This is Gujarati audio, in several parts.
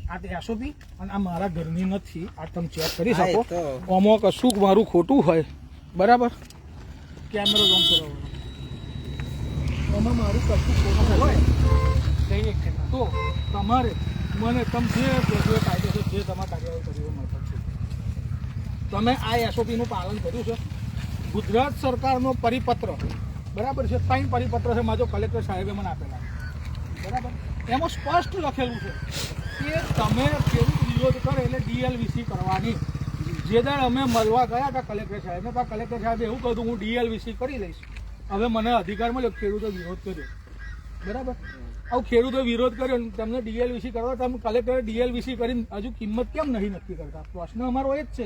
આ એસઓપી અને આ મારા ઘરની નથી. આ તમે ચેક કરી શકો. આમાં કશું મારું ખોટું હોય બરાબર, કેમેરો ઓન કરો. આમાં મારું કશું ખોટું હોય તો તમારે મને તમે જે કાયદો છે જે તમારા કાર્યવાહી કરી મળતો છે. તમે આ એસઓપીનું પાલન કર્યું છે. ગુજરાત સરકારનો પરિપત્ર બરાબર છે, 3 પરિપત્ર છે મારો કલેક્ટર સાહેબે મને આપેલા બરાબર. એમાં સ્પષ્ટ લખેલું છે કે તમે ખેડૂત વિરોધ કરે એટલે ડીએલવીસી કરવાની. જે દાડ અમે મળવા ગયા હતા કલેક્ટર સાહેબને, તો કલેક્ટર સાહેબે એવું કહ્યું હું ડીએલવીસી કરી લઈશ. હવે મને અધિકાર મળ્યો, ખેડૂતો વિરોધ કર્યો બરાબર. આવું ખેડૂતો વિરોધ કર્યો, તમને ડીએલવીસી કરવા, તમે કલેક્ટરે ડીએલવીસી કરીને હજુ કિંમત કેમ નહીં નક્કી કરતા? પ્રશ્ન અમારો એ જ છે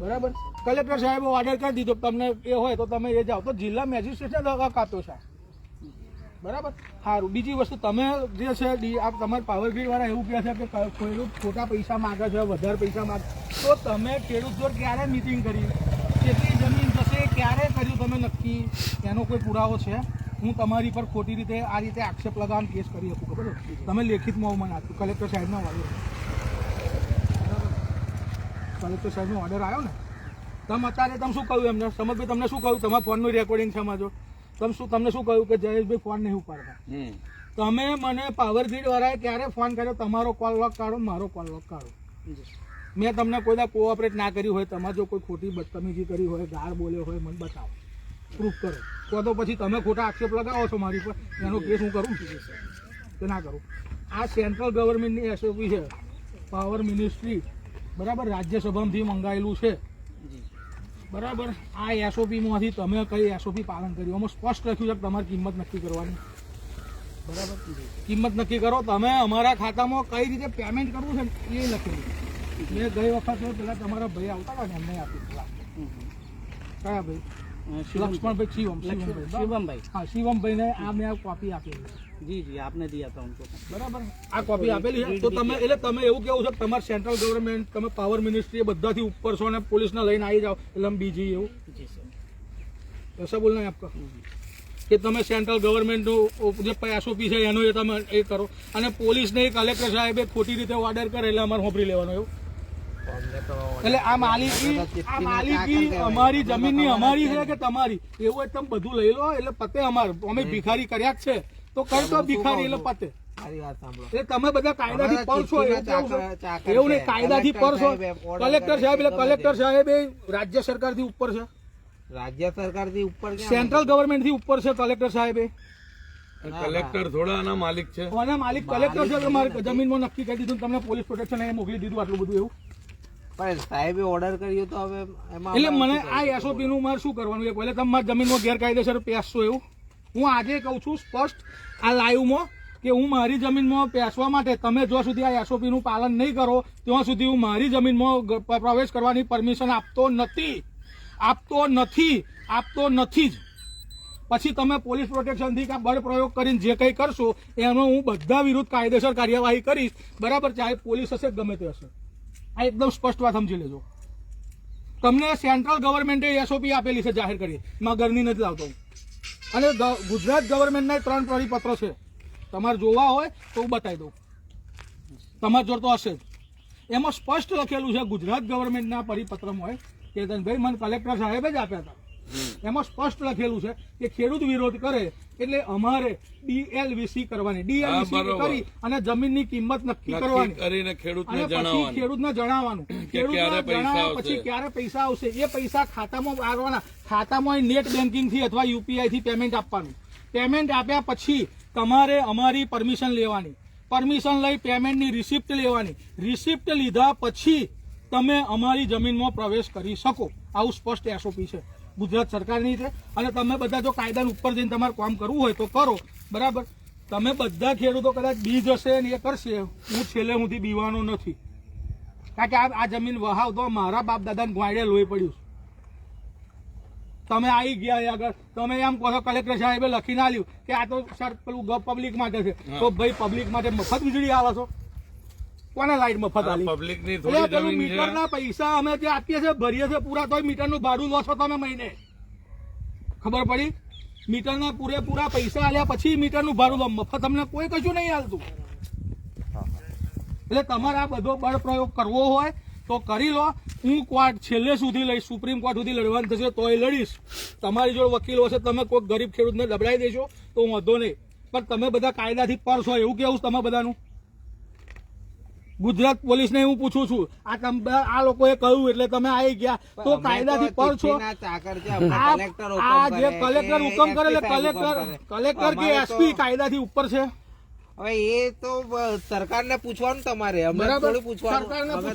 બરાબર. કલેક્ટર સાહેબે ઓર્ડર કરી દીધો તમને એ હોય તો તમે એ જાઓ, તો જિલ્લા મેજિસ્ટ્રેટને હક આપ્યો છે બરાબર. સારું, બીજી વસ્તુ તમે જે છે તમારા પાવર ગ્રીડ વાળા એવું કહે છે કે ખેડૂત ખોટા પૈસા માગે છે, વધારે પૈસા માગે, તો તમે ખેડૂત જોડે ક્યારે મિટિંગ કરી, કેટલી જમીન જશે, ક્યારે કર્યું તમે નક્કી, એનો કોઈ પુરાવો છે? હું તમારી પર ખોટી રીતે આ રીતે આક્ષેપ લગાવવાનો કેસ કરી શકું ખબર? તમે લેખિતમાં મને આપ્યું કલેક્ટર સાહેબનો ઓર્ડર. કલેક્ટર સાહેબનો ઓર્ડર આવ્યો ને, તમે અત્યારે તમે શું કહ્યું એમને? સમજભાઈ તમને શું કહ્યું? તમારા ફોનનું રેકોર્ડિંગ છે માજો. તમને શું કહ્યું કે જયેશભાઈ ફોન નહીં ઉપાડતા? તમે મને પાવર ગ્રીડ વાળાએ ક્યારે ફોન કર્યો? તમારો કોલ લોક કાઢો, મારો કોલ લોક કાઢો. મેં તમને કોઈ કોઓપરેટ ના કર્યું હોય, તમારે જો કોઈ ખોટી બદતમીજી કરી હોય, ગાળ બોલ્યો હોય, મને બતાવો, પ્રૂફ કરો. તો પછી તમે ખોટા આક્ષેપ લગાવો છો મારી પર, એનો કેસ હું કરું કે ના કરું? આ સેન્ટ્રલ ગવર્મેન્ટની એસઓપી છે, પાવર મિનિસ્ટ્રી બરાબર, રાજ્યસભામાંથી મંગાવેલું છે બરાબર. આ એસઓપીમાંથી તમે કઈ એસઓપી પાલન કર્યું? એમાં સ્પષ્ટ લખ્યું છે કે તમારી કિંમત નક્કી કરવાની બરાબર. કિંમત નક્કી કરો, તમે અમારા ખાતામાં કઈ રીતે પેમેન્ટ કરવું છે એ લખેલું. મેં ગઈ વખત પેલા તમારા ભાઈ આવતા હતા ને એમને આપ્યું. કયા ભાઈ? લક્ષ્મણભાઈ શિવમભાઈ. હા, શિવમભાઈ ને આ મેં કોપી આપેલી. જી જી આપને દિયા હતા ઉनको બરાબર. આ કોપી આપેલી છે. તો તમે એટલે તમે એવું કેવું છે કે તમારે સેન્ટ્રલ ગવર્મેન્ટ, તમે પાવર મિનિસ્ટ્રી બધાથી ઉપર છો ને પોલીસને લઈને આવી જાઓ એટલે અમે બીજી એવું ऐसा बोलना है आपका कि તમે સેન્ટ્રલ ગવર્મેન્ટનું જે એસઓપી છે એનો એ તમે એ કરો, અને પોલીસને કલેક્ટર સાહેબે ખોટી રીતે ઓર્ડર કરે એટલે અમારે હોંપરી લેવાનો એવું? એટલે આ માલિકી અમારી જમીનની અમારી છે કે તમારી? એવું તમે બધું લઈ લો એટલે પતે. અમારે અમે ભિખારી કર્યા જ છે તો કઈ તો ભિખારી એટલે પતે. એટલે તમે બધા કાયદાથી પર છો એવું નહીં? કાયદાથી પર છો. કલેક્ટર સાહેબ એટલે કલેક્ટર સાહેબ એ રાજ્ય સરકારથી ઉપર છે. રાજ્ય સરકારથી ઉપર, સેન્ટ્રલ ગવર્મેન્ટ થી ઉપર છે કલેક્ટર સાહેબે. કલેક્ટર થોડા આના માલિક છે. આના માલિક કલેક્ટર છે. તમારે જમીનમાં નક્કી કરી દીધું, તમને પોલીસ પ્રોટેક્શન એ મોકલી દીધું, આટલું બધું એવું? પણ સાહેબે ઓર્ડર કર્યો તો હવે એમાં એટલે મને આ એસઓપી નું મારે શું કરવાનું? એટલે તમે મારી જમીનમાં ગેરકાયદેસર પેસશો એવું? હું આજે કહું છું સ્પષ્ટ આ લાઈવમાં કે હું મારી જમીનમાં પેસવા માટે તમે જ્યાં સુધી આ એસઓપી નું પાલન નહીં કરો ત્યાં સુધી હું મારી જમીનમાં પ્રવેશ કરવાની પરમિશન આપતો નથી જ. પછી તમે પોલીસ પ્રોટેક્શનથી કે બળ પ્રયોગ કરીને જે કંઈ કરશો એનો હું બધા વિરુદ્ધ કાયદેસર કાર્યવાહી કરીશ બરાબર, ચાહે પોલીસ હશે ગમે તે હશે. આ એકદમ સ્પષ્ટ વાત સમજી લેજો. તમને સેન્ટ્રલ ગવર્મેન્ટે એસઓપી આપેલી છે જાહેર કરી, એમાં ઘરની નથી લાવતો. અને ગુજરાત ગવર્મેન્ટના 3 પરિપત્રો છે, તમારે જોવા હોય તો હું બતાવી દઉં, તમારે જોર તો હશે જ. એમાં સ્પષ્ટ લખેલું છે ગુજરાત ગવર્મેન્ટના પરિપત્રમાં હોય કે ભાઈ મને કલેક્ટર સાહેબે જ આપ્યા હતા. એમાં સ્પષ્ટ લખેલું છે કે ખેડૂત વિરોધ કરે એટલે અમારે ડીએલવીસી કરવાની. ડીએલવીસી કરી અને જમીનની કિંમત નક્કી કરવાની કરીને ખેડૂતને જણાવવાનું. પછી ક્યારે પૈસા આવશે એ પૈસા ખાતામાં આવવાના. ખાતામાં નેટ બેન્કિંગ થી અથવા યુપીઆઈ થી પેમેન્ટ આપવાનું. પેમેન્ટ આપ્યા પછી તમારે અમારી પરમિશન લેવાની. પરમિશન લઈ પેમેન્ટની રિસિપ્ટ લેવાની. રિસિપ્ટ લીધા પછી તમે અમારી જમીનમાં પ્રવેશ કરી શકો. આવું સ્પષ્ટ એસઓપી છે, ગુજરાત સરકારની છે. અને તમે બધા જો કાયદાનું ઉપર જઈને તમારે કામ કરવું હોય તો કરો બરાબર. તમે બધા ખેડૂતો કદાચ બીજ હશે ને એ કરશે, હું છેલ્લે સુધી બીવાનો નથી. કારણ કે આ જમીન વહાવ તો મારા બાપ દાદાને ગ્વાડે લોહી પડ્યું. તમે આવી ગયા આગળ તમે એમ કહો કલેક્ટર સાહેબે લખીને આલ્યું કે આ તો સર પેલું પબ્લિક માટે છે, તો ભાઈ પબ્લિક માટે મફત વીજળી આવે છો? કોને લાઈટ મફત આલી? પબ્લિકની પેલું મીટરના પૈસા અમે જે આપીએ છીએ ભરીએ છીએ પૂરા, તો મીટરનું ભાડું લો છો તમે મહિને? ખબર પડી? મીટરના પૂરેપૂરા પૈસા આલ્યા પછી મીટરનું ભાડું લો. મફત તમને કોઈ કશું નહીં હાલતું. એટલે તમારે આ બધો બળ પ્રયોગ કરવો હોય તો કરી લો. હું કોર્ટ છેલ્લે સુધી લઈશ, સુપ્રીમ કોર્ટ સુધી લડવાનું થશે તોય લડીશ. તમારી જોડે વકીલો હશે, તમે કોઈ ગરીબ ખેડૂતને દબડાઈ દેશો તો વાંધો નહીં, પણ તમે બધા કાયદાથી પર છો એવું કેવું છે તમે બધાનું. ગુજરાત પોલીસને હું પૂછું છું, આ લોકોએ કહ્યું એટલે તમે આવી ગયા તો કાયદાથી પર છો. આ જે કલેક્ટર હુકમ કરે કલેક્ટર કે એસપી કાયદાથી ઉપર છે. હવે એ તો સરકારને પૂછવાનું તમારે, અમને બરાબર, થોડી પૂછવાનું. સરકારને અમે